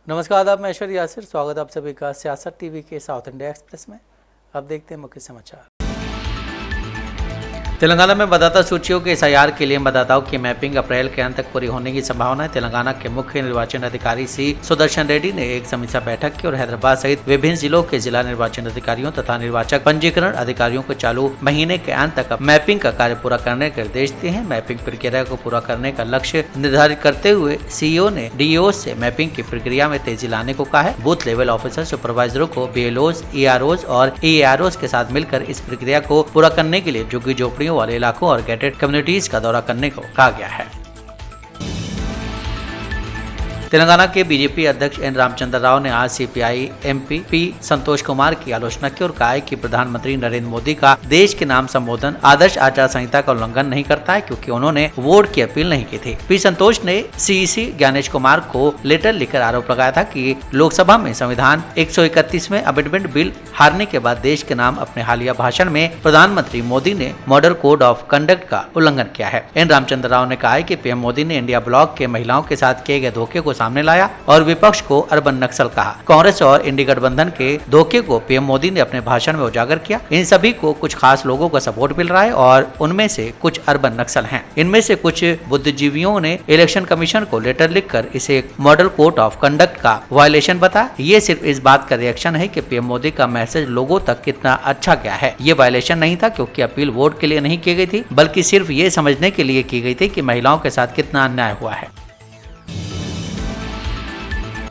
नमस्कार आदाब, मैं ऐश्वर्य यासिर। स्वागत आप सभी का सियासत टीवी के साउथ इंडिया एक्सप्रेस में। अब देखते हैं मुख्य समाचार। तेलंगाना में मतदाता सूचियों के SIR के लिए मतदाताओं की मैपिंग अप्रैल के अंत तक पूरी होने की संभावना है। तेलंगाना के मुख्य निर्वाचन अधिकारी सी सुदर्शन रेड्डी ने एक समीक्षा बैठक की और हैदराबाद सहित विभिन्न जिलों के जिला निर्वाचन अधिकारियों तथा निर्वाचक पंजीकरण अधिकारियों को चालू महीने के अंत तक मैपिंग का कार्य पूरा करने के निर्देश दिए हैं। मैपिंग प्रक्रिया को पूरा करने का लक्ष्य निर्धारित करते हुए CEO ने DEO से मैपिंग की प्रक्रिया में तेजी लाने को कहा है। बूथ लेवल ऑफिसर सुपरवाइजरों को BLOs, EROs और EAROs के साथ मिलकर इस प्रक्रिया को पूरा करने के लिए झुग्गी झोपड़ियों वाले इलाकों और गेटेड कम्युनिटीज का दौरा करने को कहा गया है। तेलंगाना के बीजेपी अध्यक्ष N रामचंद्र राव ने आज CPI MP P Santosh Kumar की आलोचना की और कहा है कि प्रधानमंत्री नरेंद्र मोदी का देश के नाम संबोधन आदर्श आचार संहिता का उल्लंघन नहीं करता है, क्योंकि उन्होंने वोट की अपील नहीं की थी। P संतोष ने CEC ज्ञानेश कुमार को लेटर लिखकर आरोप लगाया था कि लोकसभा में संविधान 131 में अमेंडमेंट बिल हारने के बाद देश के नाम अपने हालिया भाषण में प्रधानमंत्री मोदी ने मॉडल कोड ऑफ कंडक्ट का उल्लंघन किया है। N रामचंद्र राव ने कहा है कि PM मोदी ने इंडिया ब्लॉक के महिलाओं के साथ किए गए धोखे को सामने लाया और विपक्ष को अर्बन नक्सल कहा। कांग्रेस और इंडी गठबंधन के धोखे को PM मोदी ने अपने भाषण में उजागर किया। इन सभी को कुछ खास लोगों का सपोर्ट मिल रहा है और उनमें से कुछ अर्बन नक्सल हैं। इनमें से कुछ बुद्धिजीवियों ने इलेक्शन कमीशन को लेटर लिखकर इसे मॉडल कोड ऑफ कंडक्ट का वायलेशन बताया। ये सिर्फ इस बात का रिएक्शन है कि PM मोदी का मैसेज लोगों तक कितना अच्छा गया है। ये वायलेशन नहीं था, क्योंकि अपील वोट के लिए नहीं की गई थी, बल्कि सिर्फ ये समझने के लिए की गई थी कि महिलाओं के साथ कितना अन्याय हुआ है।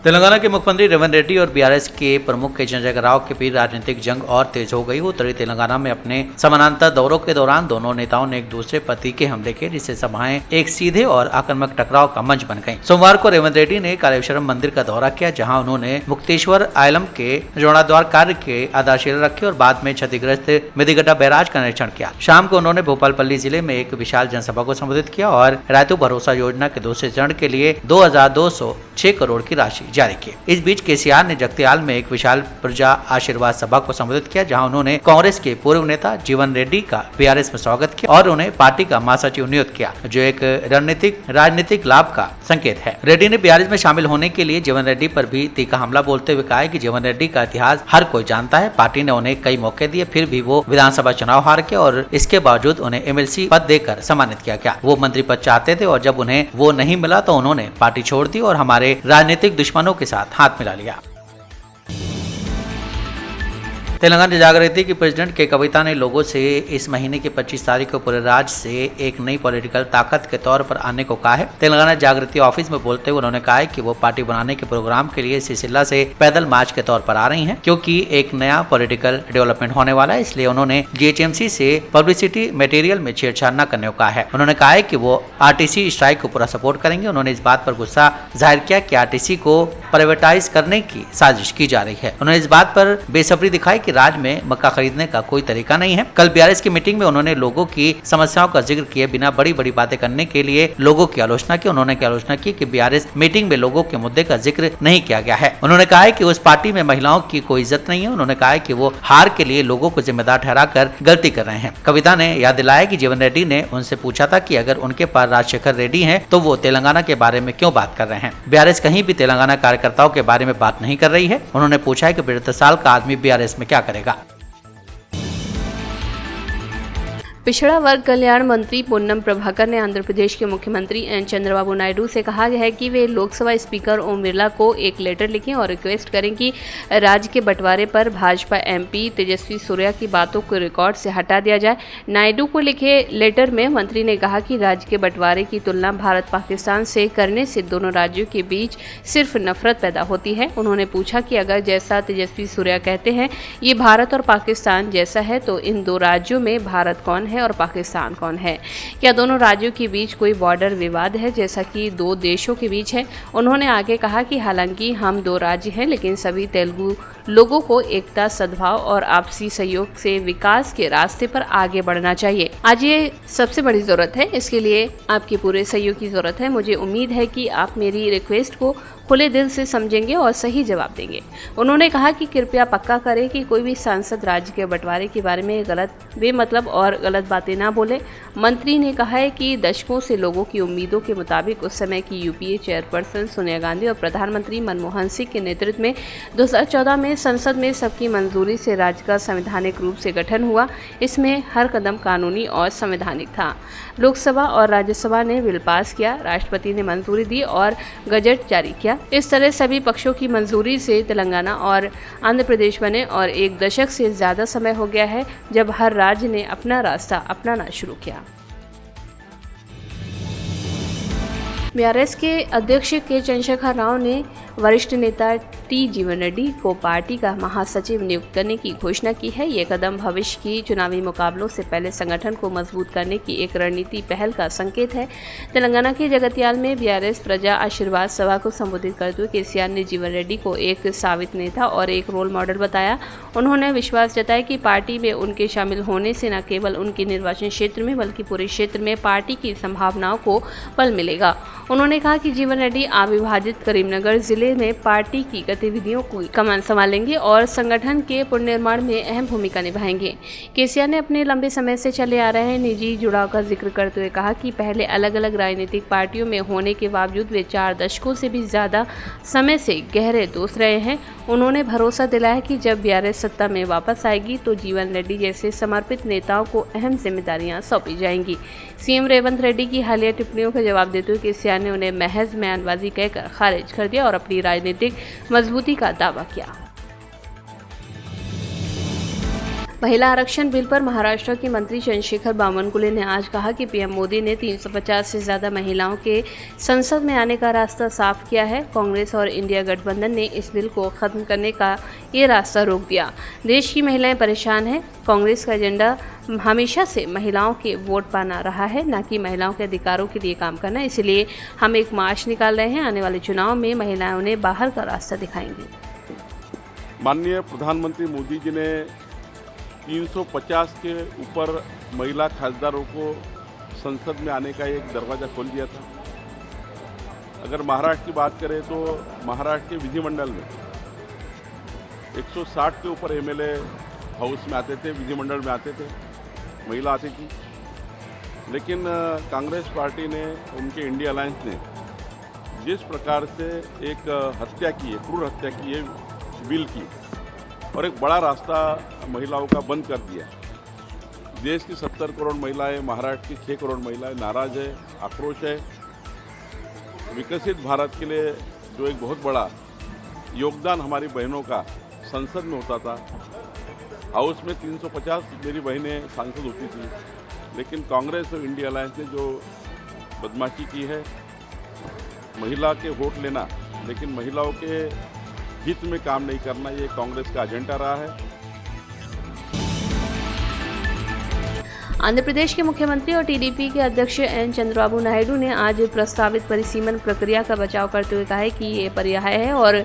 तेलंगाना के मुख्यमंत्री रेवंत रेड्डी और BRS के प्रमुख के चंद्रशेखर राव के बीच राजनीतिक जंग और तेज हो गई। उत्तरी तेलंगाना में अपने समानांतर दौरों के दौरान दोनों नेताओं ने एक दूसरे पर तीखे हमले किए, जिससे सभाएं एक सीधे और आक्रामक टकराव का मंच बन गईं। सोमवार को रेवंत रेड्डी ने कालेश्वरम मंदिर का दौरा किया, जहां उन्होंने मुक्तेश्वर आयलम के जोड़ाद्वार कार्य के आधारशिला रखी और बाद में क्षतिग्रस्त मेदिगड्डा बैराज का निरीक्षण किया। शाम को उन्होंने भोपालपल्ली जिले में एक विशाल जनसभा को संबोधित किया और रायतु भरोसा योजना के दूसरे चरण के लिए 2206 करोड़ की राशि जारी की। इस बीच KCR ने जगतियाल में एक विशाल प्रजा आशीर्वाद सभा को संबोधित किया, जहां उन्होंने कांग्रेस के पूर्व नेता जीवन रेड्डी का BRS में स्वागत किया और उन्हें पार्टी का महासचिव नियुक्त किया, जो एक राजनीतिक लाभ का संकेत है। रेड्डी ने BRS में शामिल होने के लिए जीवन रेड्डी पर भी तीखा हमला बोलते हुए कहा है कि जीवन रेड्डी का इतिहास हर कोई जानता है। पार्टी ने उन्हें कई मौके दिए, फिर भी वो विधानसभा चुनाव हार के और इसके बावजूद उन्हें MLC पद देकर सम्मानित किया गया। वो मंत्री पद चाहते थे और जब उन्हें वो नहीं मिला तो उन्होंने पार्टी छोड़ दी और हमारे राजनीतिक दुश्मनों के साथ हाथ मिला लिया। तेलंगाना जागृति की प्रेसिडेंट के कविता ने लोगों से इस महीने की 25 तारीख को पूरे राज्य से एक नई पॉलिटिकल ताकत के तौर पर आने को कहा है। तेलंगाना जागृति ऑफिस में बोलते हुए उन्होंने कहा है कि वो पार्टी बनाने के प्रोग्राम के लिए सिलसिला से पैदल मार्च के तौर पर आ रही हैं, क्योंकि एक नया पॉलिटिकल डेवलपमेंट होने वाला है। इसलिए उन्होंने GHMC से पब्लिसिटी मटेरियल में छेड़छाड़ न करने को कहा है। उन्होंने कहा है कि वो RTC स्ट्राइक को पूरा सपोर्ट करेंगे। उन्होंने इस बात पर गुस्सा जाहिर किया कि RTC को प्राइवेटाइज करने की साजिश की जा रही है। उन्होंने इस बात पर बेसब्री दिखाई कि राज्य में मक्का खरीदने का कोई तरीका नहीं है। कल BRS की मीटिंग में उन्होंने लोगों की समस्याओं का जिक्र किए बिना बड़ी बड़ी बातें करने के लिए लोगों की आलोचना की। उन्होंने आलोचना की कि BRS मीटिंग में लोगों के मुद्दे का जिक्र नहीं किया गया है। उन्होंने कहा है कि उस पार्टी में महिलाओं की कोई इज्जत नहीं है। उन्होंने कहा है कि वो हार के लिए लोगों को जिम्मेदार ठहराकर गलती कर रहे हैं। कविता ने याद दिलाया कि जीवन रेड्डी ने उनसे पूछा था कि अगर उनके पास राजशेखर रेड्डी हैं तो वो तेलंगाना के बारे में क्यों बात कर रहे हैं। BRS कहीं भी तेलंगाना कार्यकर्ताओं के बारे में बात नहीं कर रही है। उन्होंने पूछा है कि 75 साल का आदमी BRS में क्या करेगा। पिछड़ा वर्ग कल्याण मंत्री पोन्नम प्रभाकर ने आंध्र प्रदेश के मुख्यमंत्री N चंद्रबाबू नायडू से कहा है कि वे लोकसभा स्पीकर ओम बिरला को एक लेटर लिखें और रिक्वेस्ट करें कि राज्य के बंटवारे पर भाजपा MP तेजस्वी सूर्या की बातों को रिकॉर्ड से हटा दिया जाए। नायडू को लिखे लेटर में मंत्री ने कहा कि राज्य के बंटवारे की तुलना भारत पाकिस्तान से करने से दोनों राज्यों के बीच सिर्फ नफरत पैदा होती है। उन्होंने पूछा कि अगर जैसा तेजस्वी सूर्या कहते हैं ये भारत और पाकिस्तान जैसा है, तो इन दो राज्यों में भारत कौन है और पाकिस्तान कौन है? क्या दोनों राज्यों के बीच कोई बॉर्डर विवाद है जैसा कि दो देशों के बीच है? उन्होंने आगे कहा कि हालांकि हम दो राज्य हैं, लेकिन सभी तेलुगु लोगों को एकता, सद्भाव और आपसी सहयोग से विकास के रास्ते पर आगे बढ़ना चाहिए। आज ये सबसे बड़ी जरूरत है, इसके लिए आपके पूरे सहयोग की जरूरत है। मुझे उम्मीद है कि आप मेरी रिक्वेस्ट को खुले दिल से समझेंगे और सही जवाब देंगे। उन्होंने कहा कि कृपया पक्का करें कि कोई भी सांसद राज्य के बंटवारे के बारे में गलत, बेमतलब और गलत गलत बातें ना बोले। मंत्री ने कहा है कि दशकों से लोगों की उम्मीदों के मुताबिक उस समय की यूपीए चेयरपर्सन सोनिया गांधी और प्रधानमंत्री मनमोहन सिंह के नेतृत्व में 2014 में संसद में सबकी मंजूरी से राज्य का संवैधानिक रूप से गठन हुआ। इसमें हर कदम कानूनी और संवैधानिक था। लोकसभा और राज्यसभा ने बिल पास किया, राष्ट्रपति ने मंजूरी दी और गजट जारी किया। इस तरह सभी पक्षों की मंजूरी से तेलंगाना और आंध्र प्रदेश बने और एक दशक से ज्यादा समय हो गया है जब हर राज्य ने अपना रास्ता अपनाना शुरू किया। बीआरएस के अध्यक्ष के चंद्रशेखर राव ने वरिष्ठ नेता टी जीवन रेड्डी को पार्टी का महासचिव नियुक्त करने की घोषणा की है। ये कदम भविष्य की चुनावी मुकाबलों से पहले संगठन को मजबूत करने की एक रणनीति पहल का संकेत है। तेलंगाना के जगतियाल में बीआरएस प्रजा आशीर्वाद सभा को संबोधित करते हुए केसीआर ने जीवन रेड्डी को एक साबित नेता और एक रोल मॉडल बताया। उन्होंने विश्वास जताया कि पार्टी में उनके शामिल होने से न केवल उनके निर्वाचन क्षेत्र में बल्कि पूरे क्षेत्र में पार्टी की संभावनाओं को बल मिलेगा। उन्होंने कहा कि जीवन रेड्डी अविभाजित करीमनगर जिले में पार्टी की गतिविधियों को कमान संभालेंगे और संगठन के पुनर्निर्माण में अहम भूमिका निभाएंगे। केसीआर ने अपने लंबे समय से चले आ रहे निजी जुड़ाव का जिक्र करते हुए कहा कि पहले अलग अलग राजनीतिक पार्टियों में होने के बावजूद वे 4 दशकों से भी ज्यादा समय से गहरे दोस्त रहे हैं। उन्होंने भरोसा दिलाया कि जब बीआरएस सत्ता में वापस आएगी तो जीवन रेड्डी जैसे समर्पित नेताओं को अहम जिम्मेदारियां सौंपी जाएंगी। सीएम रेवंत रेड्डी की हालिया टिप्पणियों का जवाब देते हुए केसीआर ने उन्हें महज बयानबाजी कहकर खारिज कर दिया और अपनी राजनीतिक मजबूती का दावा किया। महिला आरक्षण बिल पर महाराष्ट्र के मंत्री चंद्रशेखर बावनकुले ने आज कहा कि पीएम मोदी ने 350 से ज्यादा महिलाओं के संसद में आने का रास्ता साफ किया है। कांग्रेस और इंडिया गठबंधन ने इस बिल को खत्म करने का ये रास्ता रोक दिया। देश की महिलाएं परेशान हैं। कांग्रेस का एजेंडा हमेशा से महिलाओं के वोट पाना रहा है, न कि महिलाओं के अधिकारों के लिए काम करना। इसलिए हम एक मार्च निकाल रहे हैं। आने वाले चुनाव में महिलाएं उन्हें बाहर का रास्ता दिखाएंगी। माननीय प्रधानमंत्री मोदी जी ने 350 के ऊपर महिला खासदारों को संसद में आने का एक दरवाज़ा खोल दिया था। अगर महाराष्ट्र की बात करें तो महाराष्ट्र के विधिमंडल में 160 के ऊपर एमएलए हाउस में आते थे, विधिमंडल में आते थे, महिला आती थी। लेकिन कांग्रेस पार्टी ने, उनके इंडिया अलायंस ने जिस प्रकार से एक हत्या की है, क्रूर हत्या की है बिल की, और एक बड़ा रास्ता महिलाओं का बंद कर दिया। देश की 70 करोड़ महिलाएं, महाराष्ट्र की 6 करोड़ महिलाएं नाराज है, आक्रोश है। विकसित भारत के लिए जो एक बहुत बड़ा योगदान हमारी बहनों का संसद में होता था, हाउस में 350 मेरी बहनें सांसद होती थी, लेकिन कांग्रेस और इंडिया अलायंस ने जो बदमाशी की है, महिला के वोट लेना लेकिन महिलाओं के हित में काम नहीं करना, ये कांग्रेस का एजेंडा रहा है। आंध्र प्रदेश के मुख्यमंत्री और टीडीपी के अध्यक्ष एन चंद्रबाबू नायडू ने आज प्रस्तावित परिसीमन प्रक्रिया का बचाव करते हुए कहा है कि ये पर्याय है और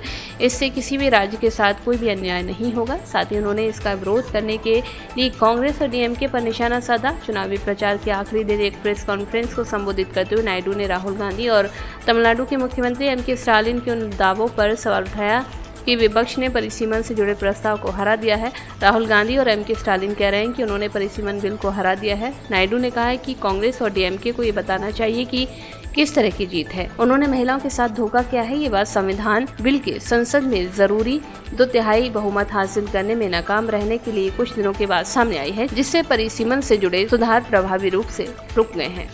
इससे किसी भी राज्य के साथ कोई भी अन्याय नहीं होगा। साथ ही उन्होंने इसका विरोध करने के लिए कांग्रेस और डीएमके पर निशाना साधा। चुनावी प्रचार के आखिरी दिन एक प्रेस कॉन्फ्रेंस को संबोधित करते हुए नायडू ने राहुल गांधी और तमिलनाडु के मुख्यमंत्री एमके स्टालिन के उन दावों पर सवाल उठाया कि विपक्ष ने परिसीमन से जुड़े प्रस्ताव को हरा दिया है। राहुल गांधी और एमके स्टालिन कह रहे हैं कि उन्होंने परिसीमन बिल को हरा दिया है। नायडू ने कहा है कि कांग्रेस और डीएमके को ये बताना चाहिए कि किस तरह की जीत है। उन्होंने महिलाओं के साथ धोखा किया है। ये बात संविधान बिल के संसद में जरूरी 2/3 बहुमत हासिल करने में नाकाम रहने के लिए कुछ दिनों के बाद सामने आई है, जिससे परिसीमन से जुड़े सुधार प्रभावी रूप से रुक गए हैं।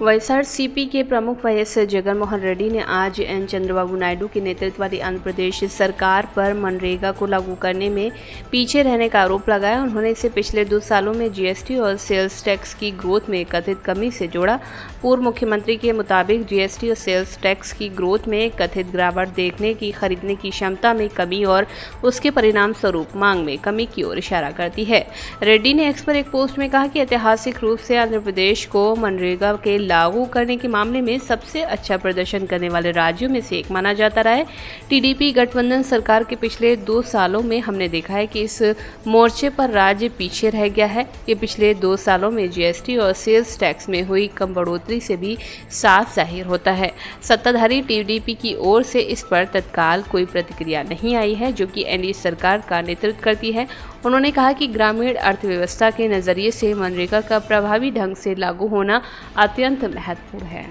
वाईएसआरसीपी के प्रमुख वाईएस जगनमोहन रेड्डी ने आज एन चंद्रबाबू नायडू के नेतृत्व वाली आंध्र प्रदेश सरकार पर मनरेगा को लागू करने में पीछे रहने का आरोप लगाया। उन्होंने इसे पिछले 2 सालों में जीएसटी और सेल्स टैक्स की ग्रोथ में कथित कमी से जोड़ा। पूर्व मुख्यमंत्री के मुताबिक जीएसटी और सेल्स टैक्स की ग्रोथ में कथित गिरावट देखने की खरीदने की क्षमता में कमी और उसके परिणाम स्वरूप मांग में कमी की ओर इशारा करती है। रेड्डी ने एक्स पर एक पोस्ट में कहा कि ऐतिहासिक रूप से आंध्र प्रदेश को मनरेगा के लागू करने के मामले में सबसे अच्छा प्रदर्शन करने वाले राज्यों में से एक माना जाता रहा है। टीडीपी गठबंधन सरकार के पिछले 2 सालों में हमने देखा है कि इस मोर्चे पर राज्य पीछे रह गया है। ये पिछले 2 सालों में जीएसटी और सेल्स टैक्स में हुई कम बढ़ोतरी से भी साफ जाहिर होता है। सत्ताधारी टीडीपी की ओर से इस पर तत्काल कोई प्रतिक्रिया नहीं आई है, जो कि एनडीए सरकार का नेतृत्व करती है। उन्होंने कहा कि ग्रामीण अर्थव्यवस्था के नजरिए से मनरेगा का प्रभावी ढंग से लागू होना अत्यंत महत्वपूर्ण है।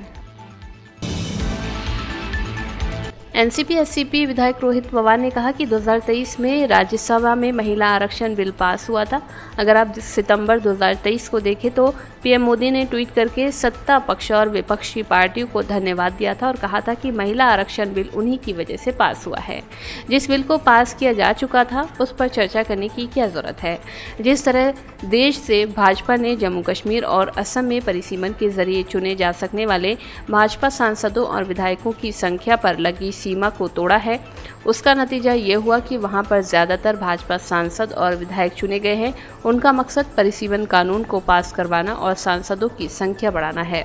एनसीपी एससीपी विधायक रोहित पवार ने कहा कि 2023 में राज्यसभा में महिला आरक्षण बिल पास हुआ था। अगर आप सितंबर 2023 को देखें तो पीएम मोदी ने ट्वीट करके सत्ता पक्ष और विपक्ष की पार्टियों को धन्यवाद दिया था और कहा था कि महिला आरक्षण बिल उन्हीं की वजह से पास हुआ है। जिस बिल को पास किया जा चुका था उस पर चर्चा करने की क्या जरूरत है। जिस तरह देश से भाजपा ने जम्मू कश्मीर और असम में परिसीमन के जरिए चुने जा सकने वाले भाजपा सांसदों और विधायकों की संख्या पर लगी सीमा को तोड़ा है, उसका नतीजा ये हुआ कि वहां पर ज़्यादातर भाजपा सांसद और विधायक चुने गए हैं। उनका मकसद परिसीमन कानून को पास करवाना और सांसदों की संख्या बढ़ाना है।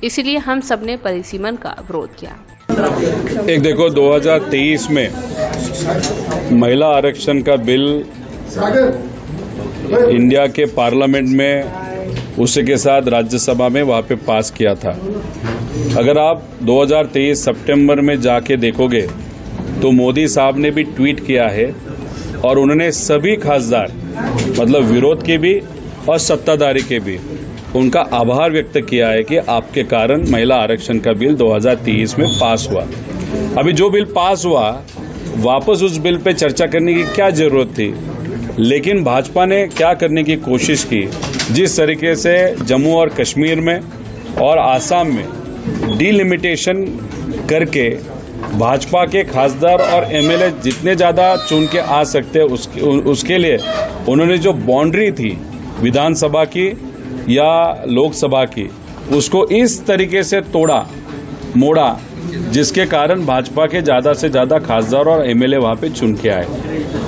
इसीलिए हम सबने परिसीमन का विरोध किया। एक देखो 2023 में महिला आरक्षण का बिल इंडिया के पार्लियामेंट में उसी के साथ राज्यसभा में वहाँ पे पास किया था। अगर आप 2023 सितंबर में जाके देखोगे तो मोदी साहब ने भी ट्वीट किया है और उन्होंने सभी खासदार मतलब विरोध के भी और सत्ताधारी के भी उनका आभार व्यक्त किया है कि आपके कारण महिला आरक्षण का बिल 2023 में पास हुआ। अभी जो बिल पास हुआ वापस उस बिल पे चर्चा करने की क्या ज़रूरत थी, लेकिन भाजपा ने क्या करने की कोशिश की, जिस तरीके से जम्मू और कश्मीर में और आसाम में डिलिमिटेशन करके भाजपा के खासदार और एमएलए जितने ज़्यादा चुन के आ सकते उसके लिए उन्होंने जो बाउंड्री थी विधानसभा की या लोकसभा की, उसको इस तरीके से तोड़ा मोड़ा जिसके कारण भाजपा के ज़्यादा से ज़्यादा खासदार और एमएलए वहाँ पे चुन के आए।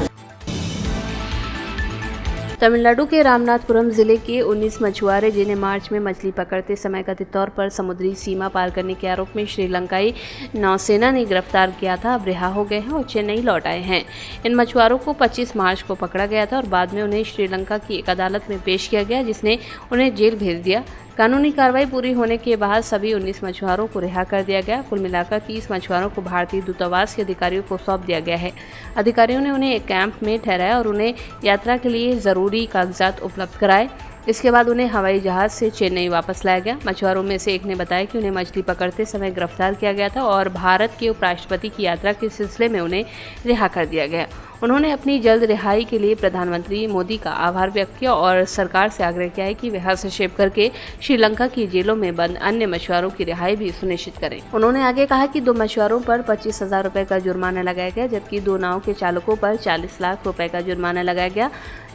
तमिलनाडु के रामनाथपुरम जिले के 19 मछुआरे जिन्हें मार्च में मछली पकड़ते समय कथित तौर पर समुद्री सीमा पार करने के आरोप में श्रीलंकाई नौसेना ने गिरफ्तार किया था, अब रिहा हो गए हैं और चेन्नई लौट आए हैं। इन मछुआरों को 25 मार्च को पकड़ा गया था और बाद में उन्हें श्रीलंका की एक अदालत में पेश किया गया, जिसने उन्हें जेल भेज दिया। कानूनी कार्रवाई पूरी होने के बाद सभी 19 मछुआरों को रिहा कर दिया गया। कुल मिलाकर 30 मछुआरों को भारतीय दूतावास के अधिकारियों को सौंप दिया गया है। अधिकारियों ने उन्हें एक कैंप में ठहराया और उन्हें यात्रा के लिए जरूरी कागजात उपलब्ध कराए। इसके बाद उन्हें हवाई जहाज से चेन्नई वापस लाया गया। मछुआरों में से एक ने बताया कि उन्हें मछली पकड़ते समय गिरफ्तार किया गया था और भारत के उपराष्ट्रपति की यात्रा के सिलसिले में उन्हें रिहा कर दिया गया। उन्होंने अपनी जल्द रिहाई के लिए प्रधानमंत्री मोदी का आभार व्यक्त किया और सरकार से आग्रह किया है कि वे हस्तक्षेप करके श्रीलंका की जेलों में बंद अन्य मछुआरों की रिहाई भी सुनिश्चित करें। उन्होंने आगे कहा कि 2 मछुआरों पर 25,000 रुपए का जुर्माना लगाया गया, जबकि 2 नाव के चालकों पर 40 लाख रुपए का जुर्माना लगाया गया।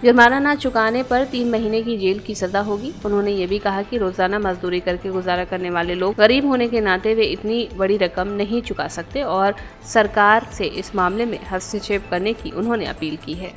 जुर्माना न चुकाने पर 3 महीने की जेल की सजा होगी। उन्होंने ये भी कहा कि रोजाना मजदूरी करके गुजारा करने वाले लोग गरीब होने के नाते वे इतनी बड़ी रकम नहीं चुका सकते और सरकार से इस मामले में हस्तक्षेप करने की उन्होंने अपील की है।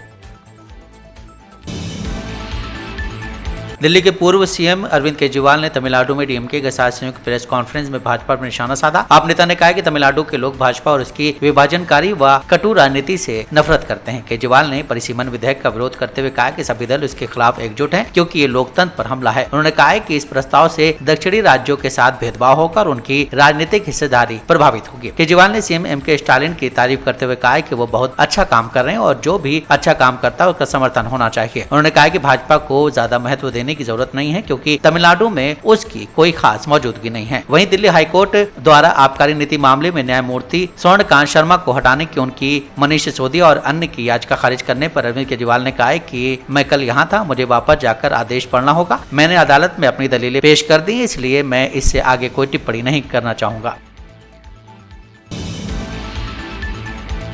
दिल्ली के पूर्व सीएम अरविंद केजरीवाल ने तमिलनाडु में डीएमके के साथ संयुक्त प्रेस कॉन्फ्रेंस में भाजपा पर निशाना साधा। आप नेता ने कहा कि तमिलनाडु के लोग भाजपा और उसकी विभाजनकारी व कटु राजनीति से नफरत करते हैं। केजरीवाल ने परिसीमन विधेयक का विरोध करते हुए कहा कि सभी दल इसके खिलाफ एकजुट हैं, क्योंकि ये लोकतंत्र पर हमला है। उन्होंने कहा कि इस प्रस्ताव से दक्षिणी राज्यों के साथ भेदभाव होकर उनकी राजनीतिक हिस्सेदारी प्रभावित होगी। केजरीवाल ने सीएम एमके स्टालिन की तारीफ करते हुए कहा कि वो बहुत अच्छा काम कर रहे हैं और जो भी अच्छा काम करता है उसका समर्थन होना चाहिए। उन्होंने कहा कि भाजपा को ज्यादा महत्व देने की जरूरत नहीं है, क्योंकि तमिलनाडु में उसकी कोई खास मौजूदगी नहीं है। वहीं दिल्ली हाईकोर्ट द्वारा आबकारी नीति मामले में न्यायमूर्ति स्वर्णकांत शर्मा को हटाने की उनकी मनीष सिसोदिया और अन्य की याचिका खारिज करने पर अरविंद केजरीवाल ने कहा कि मैं कल यहाँ था, मुझे वापस जाकर आदेश पढ़ना होगा। मैंने अदालत में अपनी दलीलें पेश कर दी, इसलिए मैं इससे आगे कोई टिप्पणी नहीं करना चाहूंगा।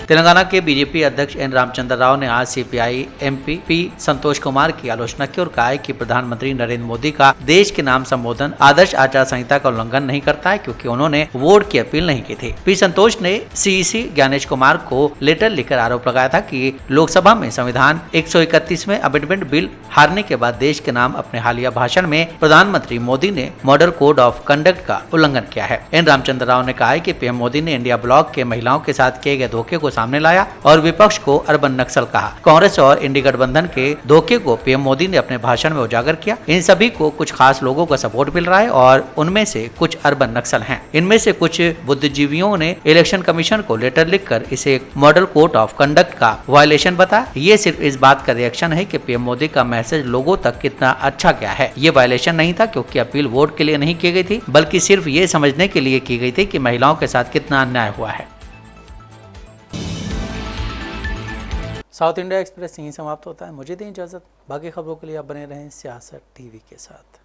तेलंगाना के बीजेपी अध्यक्ष एन रामचंद्र राव ने आज CPI MP P Santosh Kumar की आलोचना की और कहा है कि प्रधानमंत्री नरेंद्र मोदी का देश के नाम संबोधन आदर्श आचार संहिता का उल्लंघन नहीं करता है, क्योंकि उन्होंने वोट की अपील नहीं की थी। पी संतोष ने सीईसी ज्ञानेश कुमार को लेटर लिखकर आरोप लगाया था कि लोकसभा में संविधान 131वें अमेंडमेंट बिल हारने के बाद देश के नाम अपने हालिया भाषण में प्रधानमंत्री मोदी ने मॉडल कोड ऑफ कंडक्ट का उल्लंघन किया है। एन रामचंद्र राव ने कहा है कि पीएम मोदी ने इंडिया ब्लॉक के महिलाओं के साथ किए गए धोखे को सामने लाया और विपक्ष को अर्बन नक्सल कहा। कांग्रेस और इंडिया गठबंधन के धोखे को पीएम मोदी ने अपने भाषण में उजागर किया। इन सभी को कुछ खास लोगों का सपोर्ट मिल रहा है और उनमें से कुछ अर्बन नक्सल हैं। इनमें से कुछ बुद्धिजीवियों ने इलेक्शन कमीशन को लेटर लिखकर इसे मॉडल कोड ऑफ कंडक्ट का वायलेशन बताया। ये सिर्फ इस बात का रिएक्शन है कि पीएम मोदी का मैसेज लोगों तक कितना अच्छा गया है। ये वायलेशन नहीं था, क्योंकि अपील वोट के लिए नहीं की गई थी, बल्कि सिर्फ ये समझने के लिए की गई थी कि महिलाओं के साथ कितना अन्याय हुआ है। साउथ इंडिया एक्सप्रेस यहीं समाप्त होता है। मुझे दें इजाजत। बाकी खबरों के लिए आप बने रहें सियासत टीवी के साथ।